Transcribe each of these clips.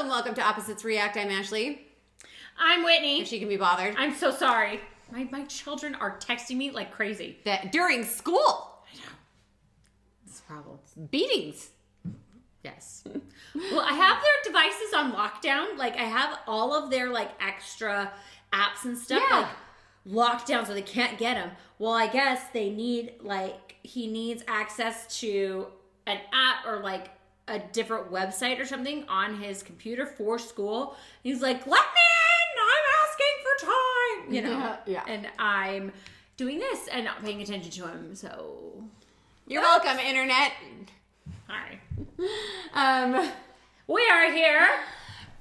Welcome to Opposites React. I'm Ashley. I'm Whitney. If she can be bothered. I'm so sorry. My children are texting me like crazy. That during school. I know. It's a problem. Beatings. Yes. Well, I have their devices on lockdown. Like, I have all of their, like, extra apps and stuff, like, locked down so they can't get them. Well, I guess they need, like, he needs access to an app or, like, a different website or something on his computer for school. He's like, let me in! I'm asking for time! You know? Yeah. And I'm doing this and not paying attention to him, so... You're welcome, Internet. Hi. We are here.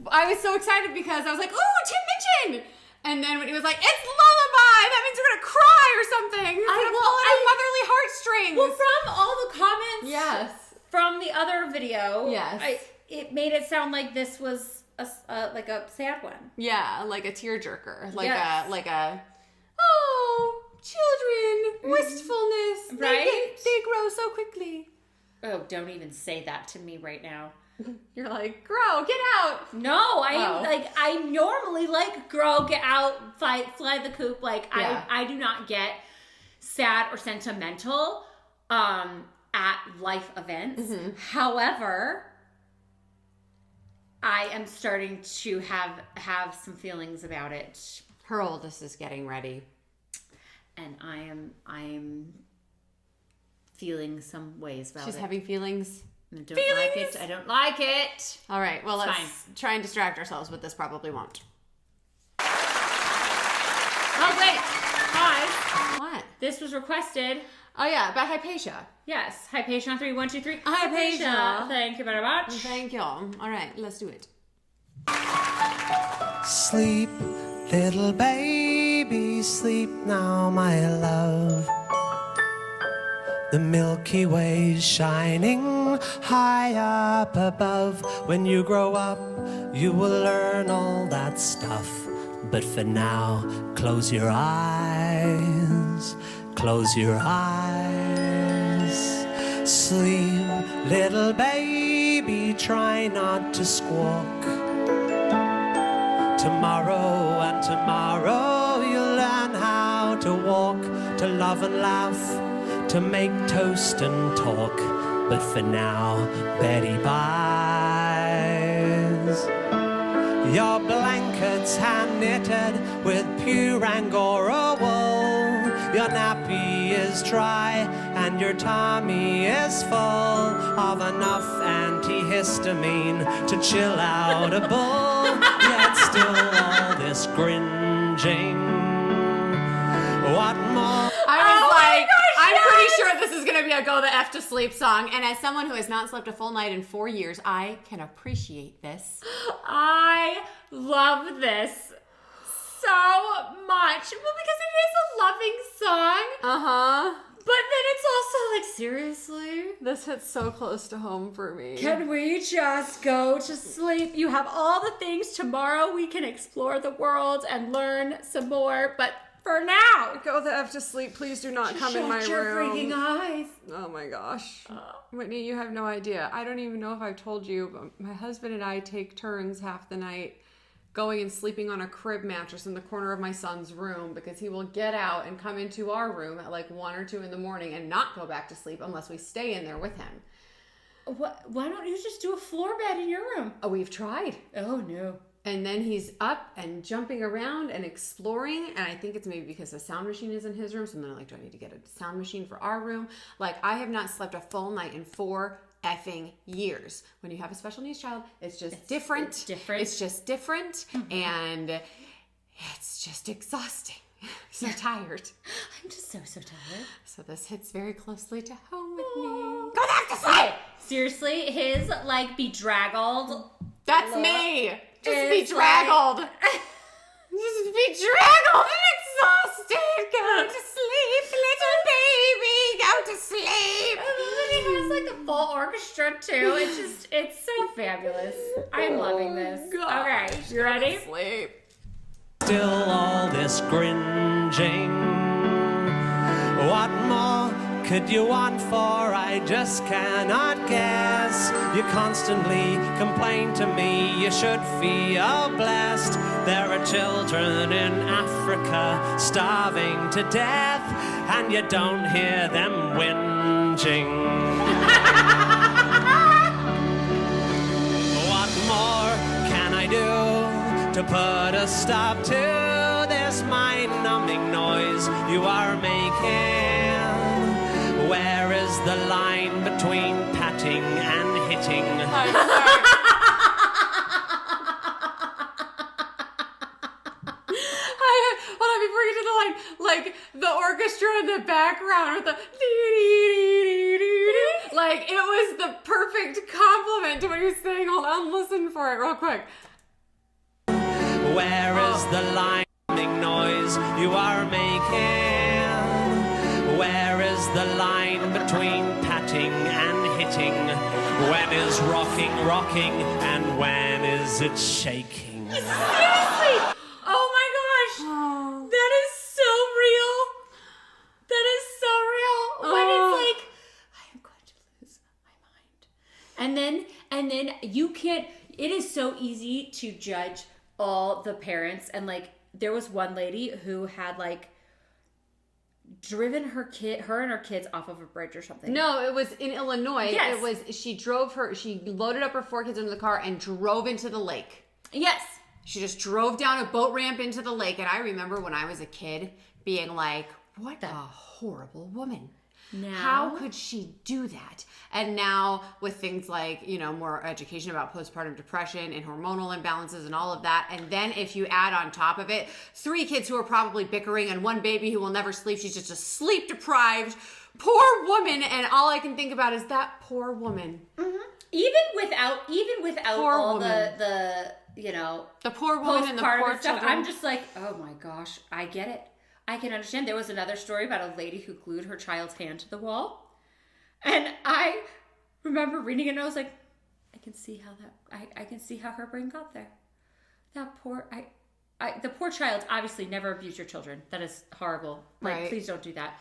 I was so excited because I was like, ooh, Tim Minchin! And then when he was like, it's Lullaby! That means we're gonna cry or something. We're gonna pull at our motherly heartstrings. Well, from all the comments... Yes. From the other video, yes, it made it sound like this was like a sad one. Yeah, like a tearjerker, like yes. Children, wistfulness, right? They grow so quickly. Oh, don't even say that to me right now. You're like, grow, get out. No, I normally like grow, get out, fly the coop. Like I do not get sad or sentimental. At life events. Mm-hmm. However, I am starting to have some feelings about it. Her oldest is getting ready. And I am feeling some ways about it. She's having feelings? I don't like it. All right, well, let's try and distract ourselves, but this probably won't. Oh, wait. Pause. What? This was requested. Oh, yeah, about Hypatia. Yes. Hypatia on 3, 1, 2, 3. Hypatia. Thank you very much. Thank you. All right, let's do it. Sleep, little baby, sleep now, my love. The Milky Way's shining high up above. When you grow up, you will learn all that stuff. But for now, close your eyes. Close your eyes. Sleep, little baby, try not to squawk. Tomorrow and tomorrow you'll learn how to walk, to love and laugh, to make toast and talk. But for now, Betty buys your blankets hand knitted with pure Angora wool. Your nappy is dry and your tummy is full of enough antihistamine to chill out a bull. Yet still all this gringing. What more? I'm pretty sure this is going to be a go the F to sleep song. And as someone who has not slept a full night in 4 years, I can appreciate this. I love this so much. Well, because it is a loving song. Uh-huh. But then it's also like, seriously? This hits so close to home for me. Can we just go to sleep? You have all the things. Tomorrow we can explore the world and learn some more. But for now, go the F to sleep. Please do not come in my room. Shut your freaking eyes. Oh my gosh. Whitney, you have no idea. I don't even know if I've told you, but my husband and I take turns half the night going and sleeping on a crib mattress in the corner of my son's room because he will get out and come into our room at like 1 or 2 in the morning and not go back to sleep unless we stay in there with him. Why don't you just do a floor bed in your room? Oh, we've tried. Oh, no. And then he's up and jumping around and exploring. And I think it's maybe because the sound machine is in his room. So then I'm like, do I need to get a sound machine for our room? Like, I have not slept a full night in 4 effing years. When you have a special needs child, it's different. It's different. It's just different. Mm-hmm. And it's just exhausting. So tired. I'm just so tired. So this hits very closely to home with me. Go back to sleep! Seriously, his, like, bedraggled... That's me! Just bedraggled. Just bedraggled and exhausted. Go to sleep, little baby. Go to sleep. And then he has like a full orchestra too. It's so fabulous. I'm loving this. Gosh, okay, you ready? Sleep. Still all this gringing. What more could you want for? I just cannot guess. You constantly complain to me, you should feel blessed. There are children in Africa starving to death, and you don't hear them whinging. What more can I do to put a stop to this mind-numbing noise you are making? Where is the line between patting and hitting? Hold on, before you get to the line, like the orchestra in the background with the like it was the perfect compliment to what he was saying. Hold on, listen for it real quick. Where is the line noise you are making? Where is the line between patting and hitting? When is rocking rocking and when is it shaking? Seriously! Oh my gosh! That is so real. That is so real. When it's like, I am going to lose my mind. And then you can't, it is so easy to judge all the parents. And like, there was one lady who had like driven her and her kids off of a bridge or something. No, it was in Illinois. Yes. It was, she loaded up her 4 kids into the car and drove into the lake. Yes. She just drove down a boat ramp into the lake. And I remember when I was a kid being like, what a horrible woman. Now, how could she do that? And now with things like, you know, more education about postpartum depression and hormonal imbalances and all of that. And then if you add on top of it, 3 kids who are probably bickering and 1 baby who will never sleep. She's just a sleep deprived, poor woman. And all I can think about is that poor woman. Mm-hmm. Even without poor all woman. the you know, the poor woman and the poor stuff, children. I'm just like, oh my gosh, I get it. I can understand. There was another story about a lady who glued her child's hand to the wall. And I remember reading it and I was like, I can see how her brain got there. That poor, the poor child, obviously never abuse your children. That is horrible. Like, right. Please don't do that.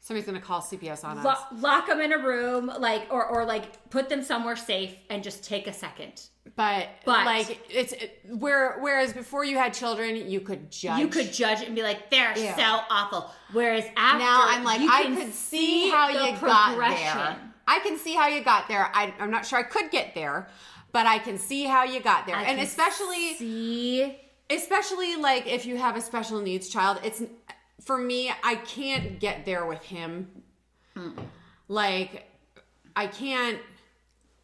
Somebody's going to call CPS on us. Lock them in a room, like, or like put them somewhere safe and just take a second. But like whereas before you had children, you could judge. You could judge and be like, they're so awful. Whereas after, now I'm like, I could see how you got there. I can see how you got there. I'm not sure I could get there, but I can see how you got there. And especially like if you have a special needs child, it's for me, I can't get there with him. Like I can't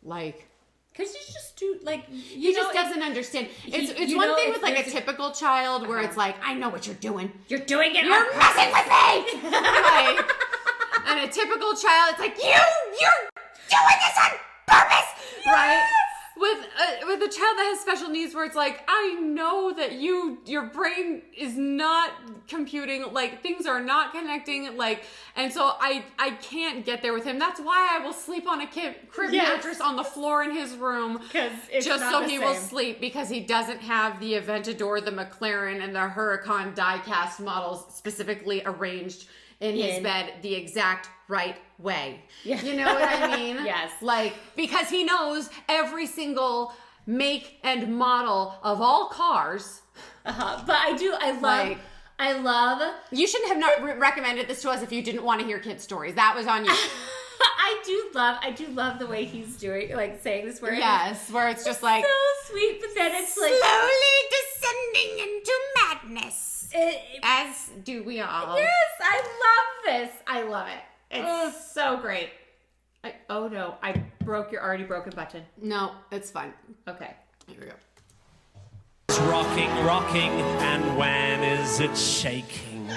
like. Because you just do, like, he just doesn't understand. It's one thing with, like, a typical child where it's like, I know what you're doing. You're doing it. You're messing with me! Like, and a typical child, it's like, you're doing this on purpose! Yes! Right? With a child that has special needs where it's like, I know that your brain is not computing, like, things are not connecting, like, and so I can't get there with him. That's why I will sleep on a crib mattress on the floor in his room. Just so he will sleep, because he doesn't have the Aventador, the McLaren, and the Huracan die-cast models specifically arranged in his bed the exact right way. Yeah. You know what I mean? Yes. Like, because he knows every single make and model of all cars. But I love. You shouldn't have not recommended this to us if you didn't want to hear kid stories. That was on you. I do love the way he's doing, like, saying this word. Yes, where it's just like so sweet, but then it's like slowly descending into madness. As do we all. Yes, I love this. I love it. It's so great. Oh no, I broke your already broken button. No, it's fine. Okay. Here we go. It's rocking, rocking, and when is it shaking?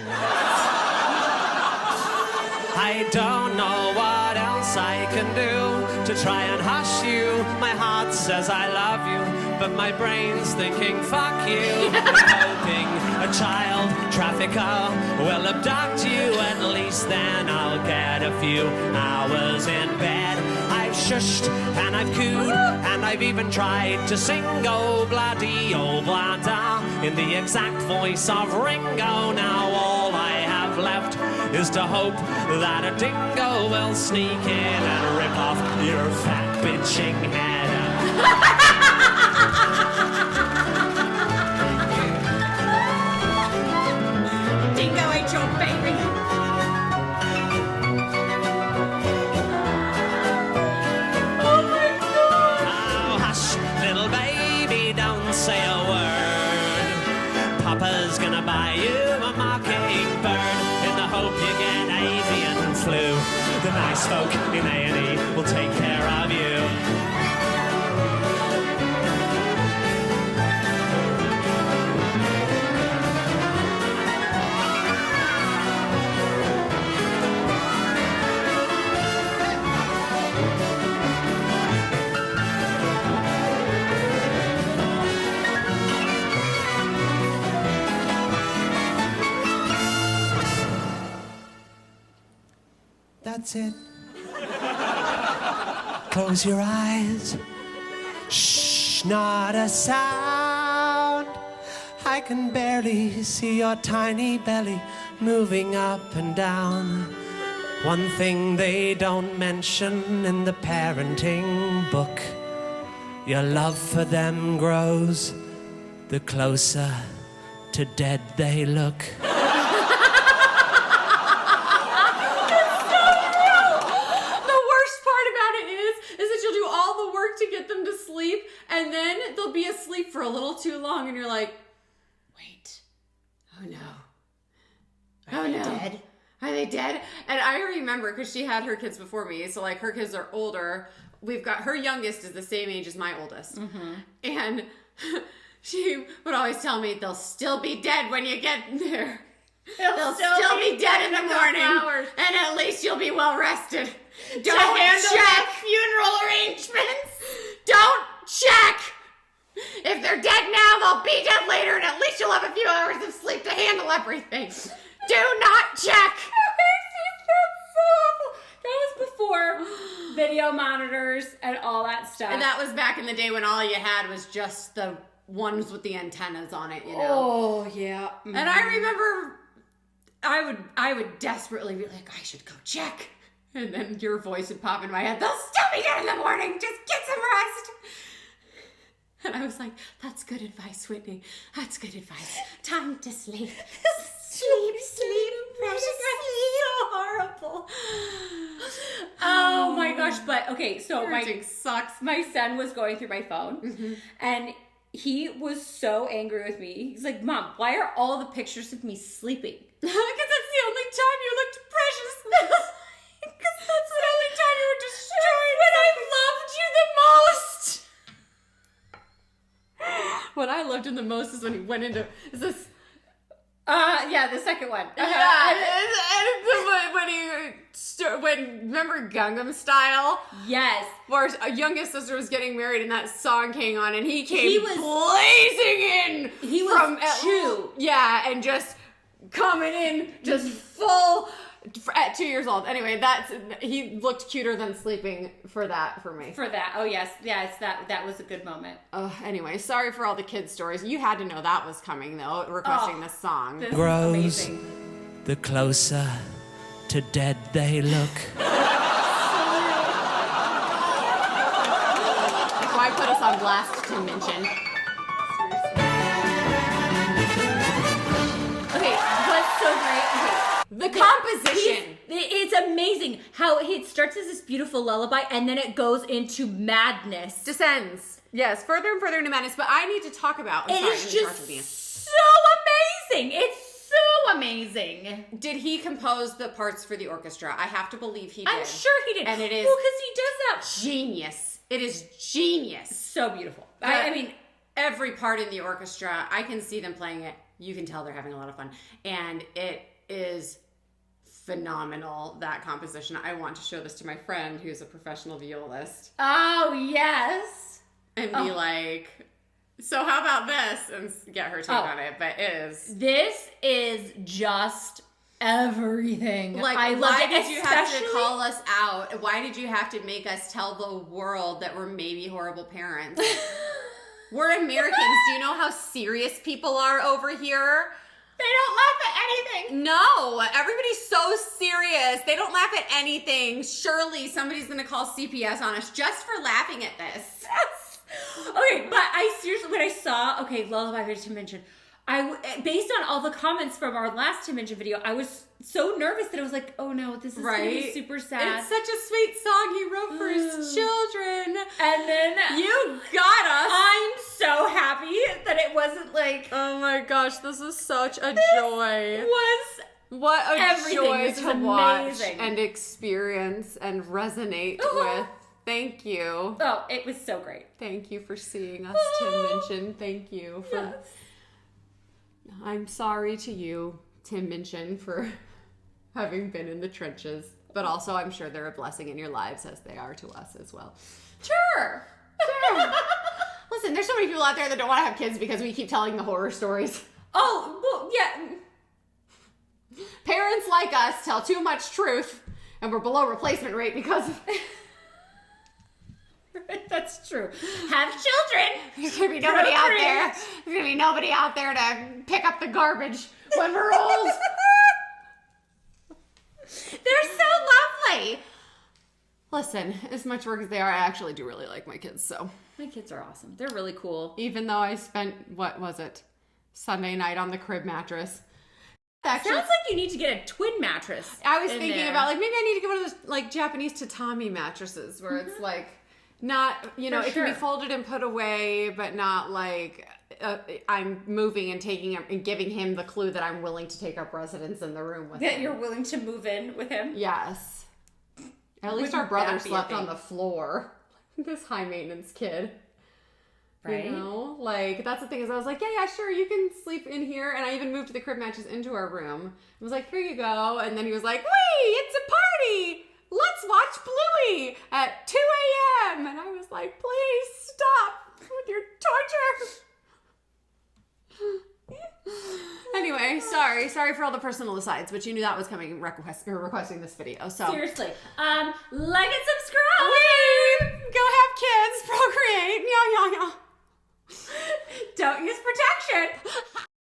I don't know what else I can do to try and hush you. My heart says I love you, but my brain's thinking fuck you. I'm hoping a child trafficker will abduct you. At least then I'll get a few hours in bed. I've shushed and I've cooed and I've even tried to sing oh bloody oh blah da in the exact voice of Ringo. Now all I have have left is to hope that a dingo will sneak in and rip off your fat bitching head. Dingo ate your baby. Oh my God. Oh, hush, little baby, don't say a word. Papa's gonna buy you a mockingbird in the hope you get avian flu. The nice folk in A&E will take care of you. That's it. Close your eyes. Shh, not a sound. I can barely see your tiny belly moving up and down. One thing they don't mention in the parenting book, your love for them grows the closer to dead they look. And then they'll be asleep for a little too long, and you're like, wait, oh no. Are they dead? Are they dead? And I remember, because she had her kids before me, so like her kids are older. We've got, her youngest is the same age as my oldest. Mm-hmm. And she would always tell me, they'll still be dead when you get there. They'll still be dead in the morning. And at least you'll be well rested. Don't check funeral arrangements. Don't check! If they're dead now, they'll be dead later, and at least you'll have a few hours of sleep to handle everything. Do not check! That was before video monitors and all that stuff. And that was back in the day when all you had was just the ones with the antennas on it, you know? Oh, yeah. Mm-hmm. And I remember I would desperately be like, I should go check. And then your voice would pop in my head, they'll still be dead in the morning, just get some rest. And I was like, that's good advice, Whitney. That's good advice. Time to sleep. Sleep, precious sleep. So horrible. Oh my gosh, but okay, so sucks. My son was going through my phone, mm-hmm. and he was so angry with me. He's like, Mom, why are all the pictures of me sleeping? Because that's the only time you looked precious. Because that's the only time you were destroyed. When I loved you the most. What I loved him the most is when he went into, is this? Yeah, the second one. Yeah, when remember Gangnam Style? Yes. Where our youngest sister was getting married and that song came on and he was blazing in. He was from 2. Yeah, and just coming in, just full. At 2 years old. Anyway, he looked cuter than sleeping for me. For that. Oh, yes. Yes, that was a good moment. Anyway, sorry for all the kids' stories. You had to know that was coming, though, requesting this song. This grows is amazing. The closer to dead they look. Why put us on blast to Minchin? Okay, what's so great? Okay. The composition. It's amazing how it starts as this beautiful lullaby and then it goes into madness. Descends. Yes, further and further into madness. But I need to talk about. It is just so amazing. It's so amazing. Did he compose the parts for the orchestra? I have to believe he did. I'm sure he did. And it is. Well, because he does that. Genius. It is genius. So beautiful. I mean, every part in the orchestra, I can see them playing it. You can tell they're having a lot of fun. And it is phenomenal, that composition. I want to show this to my friend who's a professional violist. Oh, yes. And be like, so how about this? And get her take on it. But this is just everything. Like, why did you have to call us out? Why did you have to make us tell the world that we're maybe horrible parents? We're Americans. Do you know how serious people are over here? They don't laugh at anything. No, everybody's so serious. They don't laugh at anything. Surely somebody's gonna call CPS on us just for laughing at this. Okay, but I seriously, when I saw, Lullaby by Tim Minchin, based on all the comments from our last Tim Minchin video, I was so nervous that I was like, oh no, this is gonna be super sad. It's such a sweet song he wrote for his children. And then you got us. I'm so happy that it wasn't like, oh my gosh, this is such a joy. What a joy this to watch and experience and resonate with. Thank you. Oh, it was so great. Thank you for seeing us, Tim Minchin. Thank you for... Yes. I'm sorry to you, Tim Minchin, for having been in the trenches. But also, I'm sure they're a blessing in your lives as they are to us as well. Sure. Listen, there's so many people out there that don't want to have kids because we keep telling the horror stories. Oh, well, yeah. Parents like us tell too much truth, and we're below replacement rate because of... That's true. Have children. There's gonna be nobody out there. There's gonna be nobody out there to pick up the garbage when we're old. They're so lovely. Listen, as much work as they are, I actually do really like my kids, so. My kids are awesome. They're really cool. Even though I spent, what was it, Sunday night on the crib mattress. Actually, sounds like you need to get a twin mattress. I was thinking about, like, maybe I need to get one of those, like, Japanese tatami mattresses where it's, like, not, you know, it can be folded and put away, but not, like, I'm moving and taking him and giving him the clue that I'm willing to take up residence in the room with him. That you're willing to move in with him? Yes. At least our brother slept on the floor. This high maintenance kid. Right? You know? Like, that's the thing is I was like, yeah, sure, you can sleep in here. And I even moved the crib mattress into our room. I was like, here you go. And then he was like, wait, it's a party. Let's watch Bluey at 2 a.m. And I was like, please stop with your torture. Anyway, sorry for all the personal asides, but you knew that was coming requesting this video. So seriously, like and subscribe. Go have kids, procreate, yeah.